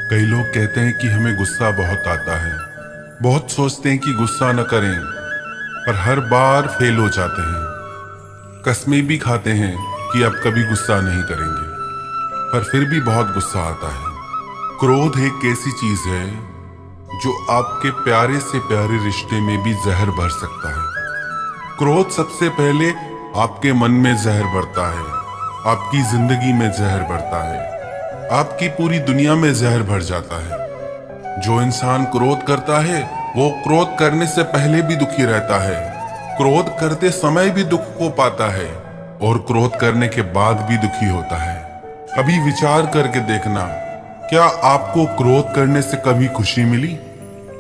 कई लोग कहते हैं कि हमें गुस्सा बहुत आता है। बहुत सोचते हैं कि गुस्सा न करें, पर हर बार फेल हो जाते हैं। कस्में भी खाते हैं कि अब कभी गुस्सा नहीं करेंगे, पर फिर भी बहुत गुस्सा आता है। क्रोध एक ऐसी चीज है जो आपके प्यारे से प्यारे रिश्ते में भी जहर भर सकता है। क्रोध सबसे पहले आपके मन में जहर भरता है, आपकी जिंदगी में जहर भरता है, आपकी पूरी दुनिया में जहर भर जाता है। जो इंसान क्रोध करता है वो क्रोध करने से पहले भी दुखी रहता है, क्रोध करते समय भी दुख को पाता है और क्रोध करने के बाद भी दुखी होता है। कभी विचार करके देखना, क्या आपको क्रोध करने से कभी खुशी मिली,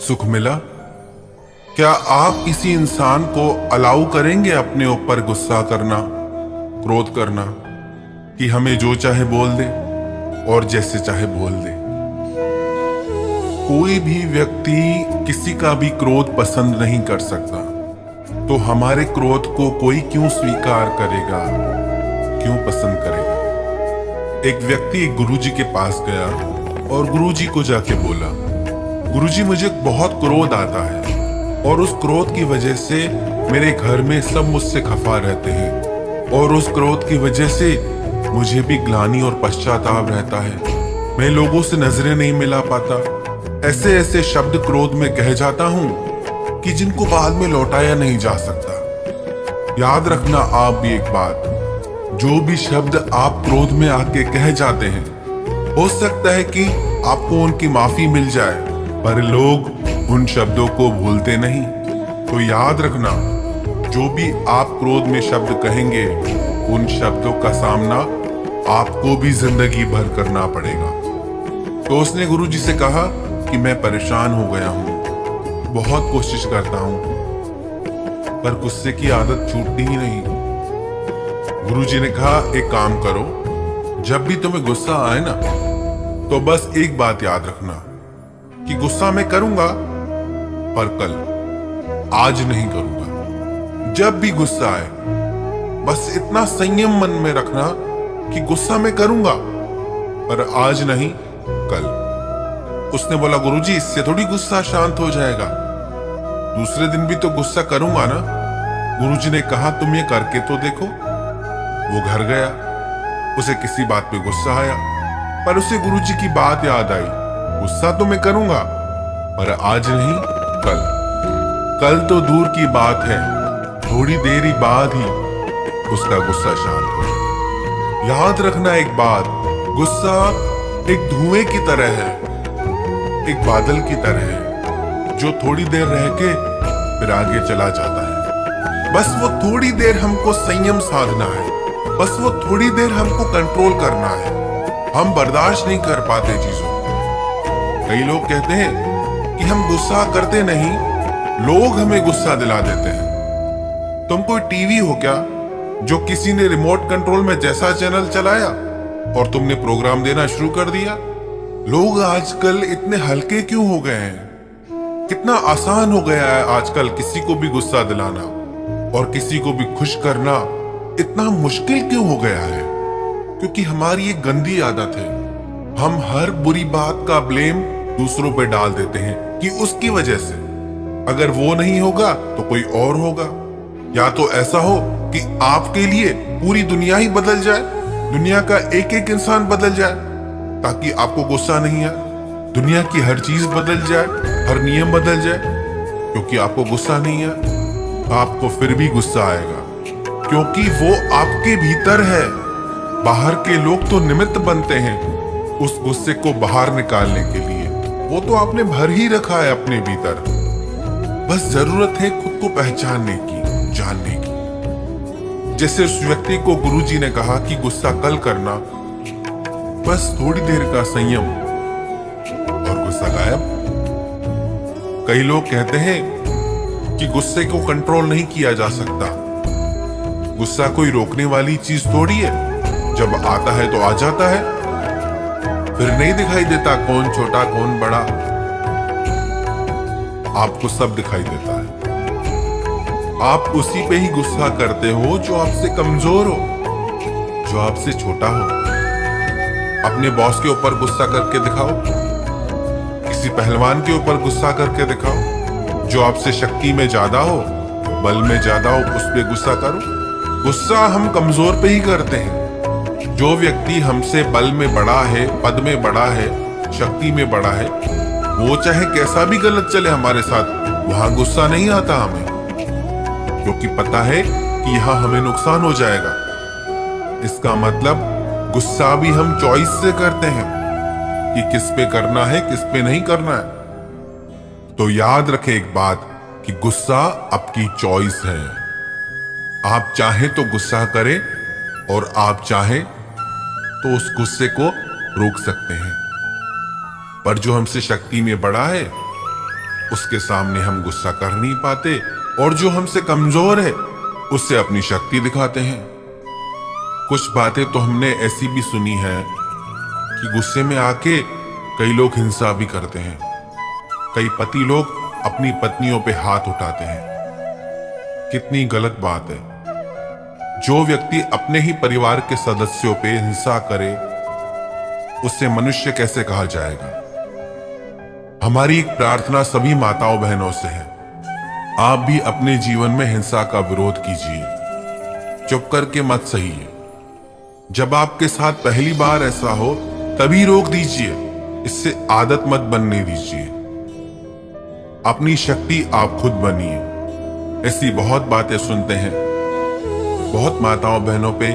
सुख मिला? क्या आप किसी इंसान को अलाउ करेंगे अपने ऊपर गुस्सा करना, क्रोध करना, कि हमें जो चाहे बोल दे और जैसे चाहे बोल दे? कोई भी व्यक्ति किसी का भी क्रोध पसंद नहीं कर सकता, तो हमारे क्रोध को कोई क्यों स्वीकार करेगा, क्यों पसंद करेगा? एक व्यक्ति एक गुरुजी के पास गया और गुरुजी को जाके बोला, गुरुजी मुझे बहुत क्रोध आता है और उस क्रोध की वजह से मेरे घर में सब मुझसे खफा रहते हैं और उस क्रोध की वजह से मुझे भी ग्लानि और पश्चाताप रहता है। मैं लोगों से नजरें नहीं मिला पाता, ऐसे ऐसे शब्द क्रोध में कह जाता हूँ कि जिनको बाद में लौटाया नहीं जा सकता। याद रखना आप भी एक बात, जो भी शब्द आप क्रोध में आके कह जाते हैं, हो सकता है कि आपको उनकी माफी मिल जाए, पर लोग उन शब्दों को भूलते नहीं। तो याद रखना, जो भी आप क्रोध में शब्द कहेंगे, उन शब्दों का सामना आपको भी जिंदगी भर करना पड़ेगा। तो उसने गुरुजी से कहा कि मैं परेशान हो गया हूँ, बहुत कोशिश करता हूँ, पर गुस्से की आदत छूटती ही नहीं। गुरुजी ने कहा, एक काम करो, जब भी तुम्हें गुस्सा आए ना, तो बस एक बात याद रखना कि गुस्सा मैं करूंगा, पर कल, आज नहीं करूंगा। जब भी गुस्सा आए, बस इतना संयम मन में रखना कि गुस्सा मैं करूंगा, पर आज नहीं, कल। उसने बोला, गुरुजी इससे थोड़ी गुस्सा शांत हो जाएगा, दूसरे दिन भी तो गुस्सा करूंगा ना। गुरुजी ने कहा, तुम ये करके तो देखो। वो घर गया, उसे किसी बात पे गुस्सा आया, पर उसे गुरुजी की बात याद आई, गुस्सा तो मैं करूंगा, पर आज नहीं, कल। कल तो दूर की बात है, थोड़ी देरी बाद ही उसका गुस्सा शांत हुआ। याद रखना एक बात, गुस्सा एक धुएं की तरह है, एक बादल की तरह है, जो थोड़ी देर रह के फिर आगे चला जाता है। बस वो थोड़ी देर हमको संयम साधना है, बस वो थोड़ी देर हमको कंट्रोल करना है। हम बर्दाश्त नहीं कर पाते चीजों को। कई लोग कहते हैं कि हम गुस्सा करते नहीं, लोग हमें गुस्सा दिला देते हैं। तुम कोई टीवी हो क्या जो किसी ने रिमोट कंट्रोल में जैसा चैनल चलाया और तुमने प्रोग्राम देना शुरू कर दिया? लोग आजकल इतने हल्के क्यों हो गए हैं? कितना आसान हो गया है आजकल किसी को भी गुस्सा दिलाना और किसी को भी खुश करना इतना मुश्किल क्यों हो गया है? क्योंकि हमारी एक गंदी आदत है, हम हर बुरी बात का ब्लेम दूसरों पे डाल देते हैं कि उसकी वजह से, अगर वो नहीं होगा तो कोई और होगा। या तो ऐसा हो कि आपके लिए पूरी दुनिया ही बदल जाए, दुनिया का एक एक इंसान बदल जाए ताकि आपको गुस्सा नहीं आए, दुनिया की हर चीज बदल जाए, हर नियम बदल जाए, क्योंकि आपको गुस्सा नहीं आए। आपको फिर भी गुस्सा आएगा, क्योंकि वो आपके भीतर है। बाहर के लोग तो निमित्त बनते हैं उस गुस्से को बाहर निकालने के लिए, वो तो आपने भर ही रखा है अपने भीतर। बस जरूरत है खुद को पहचानने की, जानने की। जैसे उस व्यक्ति को गुरुजी ने कहा कि गुस्सा कल करना, बस थोड़ी देर का संयम और गुस्सा गायब। कई लोग कहते हैं कि गुस्से को कंट्रोल नहीं किया जा सकता। गुस्सा कोई रोकने वाली चीज थोड़ी है, जब आता है तो आ जाता है, फिर नहीं दिखाई देता कौन छोटा कौन बड़ा, आपको सब दिखाई देता है। आप उसी पे ही गुस्सा करते हो जो आपसे कमजोर हो, जो आपसे छोटा हो। अपने बॉस के ऊपर गुस्सा करके दिखाओ, किसी पहलवान के ऊपर गुस्सा करके दिखाओ। जो आपसे शक्ति में ज्यादा हो, बल में ज्यादा हो, उस पे गुस्सा करो। गुस्सा हम कमजोर पे ही करते हैं। जो व्यक्ति हमसे बल में बड़ा है, पद में बड़ा है, शक्ति में बड़ा है, वो चाहे कैसा भी गलत चले हमारे साथ, वहां गुस्सा नहीं आता हमें, क्योंकि पता है कि यहां हमें नुकसान हो जाएगा। इसका मतलब गुस्सा भी हम चॉइस से करते हैं कि किस पे करना है, किस पे नहीं करना है। तो याद रखें एक बात कि गुस्सा आपकी चॉइस है। आप चाहें तो गुस्सा करें और आप चाहें तो उस गुस्से को रोक सकते हैं। पर जो हमसे शक्ति में बड़ा है, उसके सामने हम गुस्सा कर नहीं पाते, और जो हमसे कमजोर है उससे अपनी शक्ति दिखाते हैं। कुछ बातें तो हमने ऐसी भी सुनी है कि गुस्से में आके कई लोग हिंसा भी करते हैं। कई पति लोग अपनी पत्नियों पे हाथ उठाते हैं। कितनी गलत बात है। जो व्यक्ति अपने ही परिवार के सदस्यों पे हिंसा करे, उससे मनुष्य कैसे कहा जाएगा। हमारी एक प्रार्थना सभी माताओं बहनों से है, आप भी अपने जीवन में हिंसा का विरोध कीजिए। चुप करके मत सहिए। जब आपके साथ पहली बार ऐसा हो तभी रोक दीजिए, इससे आदत मत बनने दीजिए। अपनी शक्ति आप खुद बनिए। ऐसी बहुत बातें सुनते हैं, बहुत माताओं बहनों पे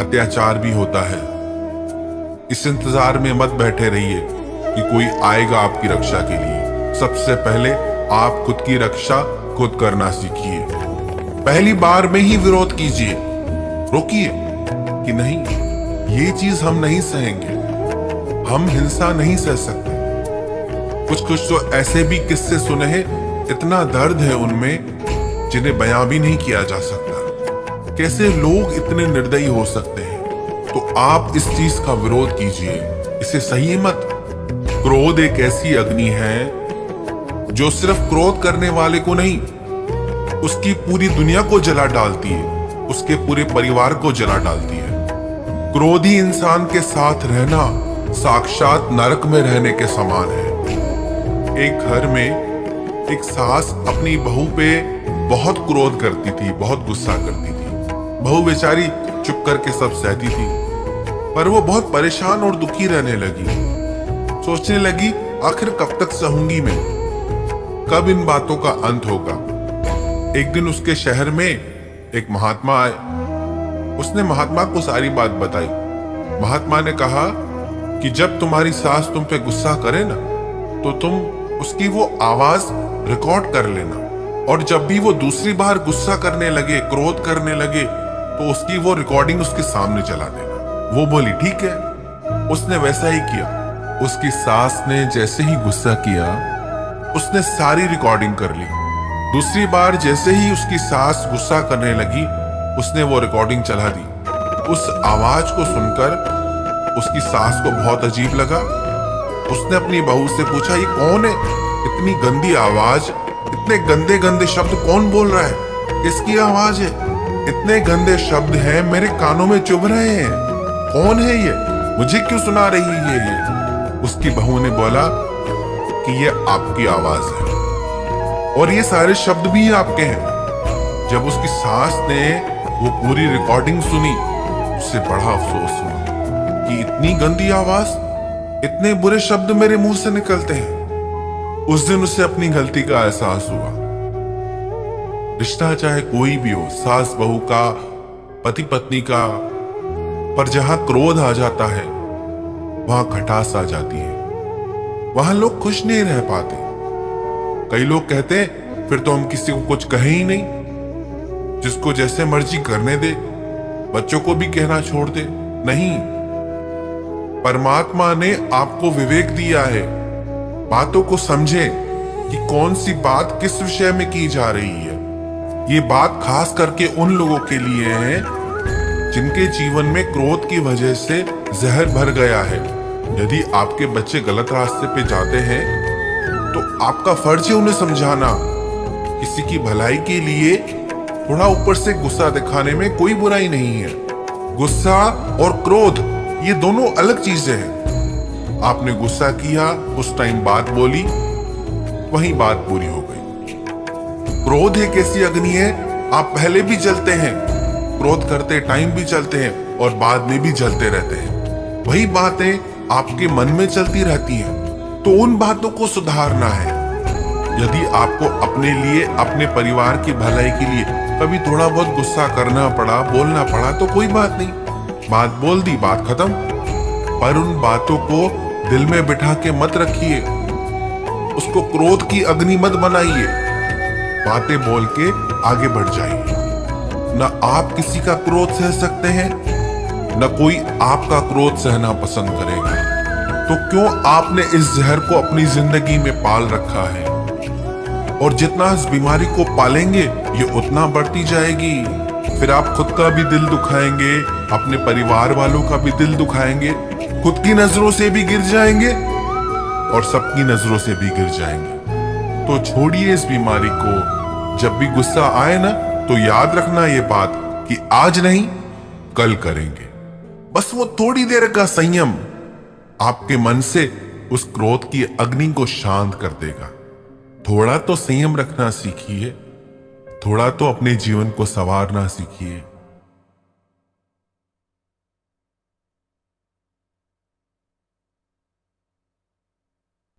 अत्याचार भी होता है। इस इंतजार में मत बैठे रहिए कि कोई आएगा आपकी रक्षा के लिए। सबसे पहले आप खुद की रक्षा खुद करना सीखिए। पहली बार में ही विरोध कीजिए, रोकिए कि नहीं, ये चीज हम नहीं सहेंगे, हम हिंसा नहीं सह सकते। कुछ तो ऐसे भी किस्से सुने हैं, इतना दर्द है उनमें जिन्हें बयां भी नहीं किया जा सकता। कैसे लोग इतने निर्दयी हो सकते हैं। तो आप इस चीज का विरोध कीजिए, इसे सही मत। क्रोध एक ऐसी अग्नि है जो सिर्फ क्रोध करने वाले को नहीं, उसकी पूरी दुनिया को जला डालती है, उसके पूरे परिवार को जला डालती है। क्रोधी इंसान के साथ रहना साक्षात नरक में रहने के समान है। एक घर में एक सास अपनी बहू पे बहुत क्रोध करती थी, बहुत गुस्सा करती थी। बहू बेचारी चुप करके सब सहती थी, पर वो बहुत परेशान और दुखी रहने लगी। सोचने लगी, आखिर कब तक सहूंगी मैं, कब इन बातों का अंत होगा। एक दिन उसके शहर में एक महात्मा आए। उसने महात्मा को सारी बात बताई। महात्मा ने कहा कि जब तुम्हारी सास तुम पे गुस्सा करे ना, तो तुम उसकी वो आवाज रिकॉर्ड कर लेना, और जब भी वो दूसरी बार गुस्सा करने लगे, क्रोध करने लगे, तो उसकी वो रिकॉर्डिंग उसके सामने चला देना। वो बोली ठीक है। उसने वैसा ही किया। उसकी सास ने जैसे ही गुस्सा किया, उसने सारी रिकॉर्डिंग कर ली। दूसरी बार जैसे ही उसकी सास गुस्सा करने लगी, उसने वो रिकॉर्डिंग चला दी। उस आवाज को सुनकर उसकी सास को बहुत अजीब लगा। उसने अपनी बहू से पूछा, ये कौन है? इतनी गंदी आवाज, इतने गंदे गंदे शब्द कौन बोल रहा है? किसकी आवाज है? इतने गंदे शब्द हैं, मेरे कानों में चुभ रहे हैं। कौन है ये? मुझे क्यों सुना रही है ये? उसकी बहू ने बोला कि ये आपकी आवाज है, और ये सारे शब्द भी आपके हैं। जब उसकी सास ने वो पूरी रिकॉर्डिंग सुनी, उससे बड़ा अफसोस हुआ कि इतनी गंदी आवाज, इतने बुरे शब्द मेरे मुंह से निकलते हैं। उस दिन उसे अपनी गलती का एहसास हुआ। रिश्ता चाहे कोई भी हो, सास बहू का, पति पत्नी का, पर जहां क्रोध आ जाता है वहां खटास आ जाती है, वहां लोग खुश नहीं रह पाते। कई लोग कहते हैं फिर तो हम किसी को कुछ कहें ही नहीं, जिसको जैसे मर्जी करने दे, बच्चों को भी कहना छोड़ दे। नहीं, परमात्मा ने आपको विवेक दिया है। बातों को समझे कि कौन सी बात किस विषय में की जा रही है। ये बात खास करके उन लोगों के लिए है जिनके जीवन में क्रोध की वजह से जहर भर गया है। यदि आपके बच्चे गलत रास्ते पे जाते हैं तो आपका फर्ज है उन्हें समझाना। किसी की भलाई के लिए थोड़ा ऊपर से गुस्सा दिखाने में कोई बुराई नहीं है। गुस्सा और क्रोध ये दोनों अलग चीजें हैं। आपने गुस्सा किया, उस टाइम बात बोली, वहीं बात पूरी हो गई। क्रोध एक ऐसी अग्नि है, आप पहले भी जलते हैं, क्रोध करते टाइम भी जलते हैं और बाद में भी जलते रहते हैं। वही बातें आपके मन में चलती रहती हैं, तो उन बातों को सुधारना है। यदि आपको अपने लिए, अपने परिवार की भलाई के लिए कभी थोड़ा बहुत गुस्सा करना पड़ा, बोलना पड़ा, तो कोई बात नहीं, बात बोल दी, बात खत्म। पर उन बातों को दिल में बिठा के मत रखिए, उसको क्रोध की अग्नि मत बनाइए। बातें बोल के आगे बढ़ जाइए। न आप किसी का क्रोध सह सकते हैं, न कोई आपका क्रोध सहना पसंद करेगा। तो क्यों आपने इस जहर को अपनी जिंदगी में पाल रखा है? और जितना इस बीमारी को पालेंगे, ये उतना बढ़ती जाएगी। फिर आप खुद का भी दिल दुखाएंगे, अपने परिवार वालों का भी दिल दुखाएंगे, खुद की नजरों से भी गिर जाएंगे और सबकी नजरों से भी गिर जाएंगे। तो छोड़िए इस बीमारी को। जब भी गुस्सा आए ना, तो याद रखना ये बात कि आज नहीं, कल करेंगे। बस वो थोड़ी देर का संयम आपके मन से उस क्रोध की अग्नि को शांत कर देगा। थोड़ा तो संयम रखना सीखिए, थोड़ा तो अपने जीवन को संवारना सीखिए।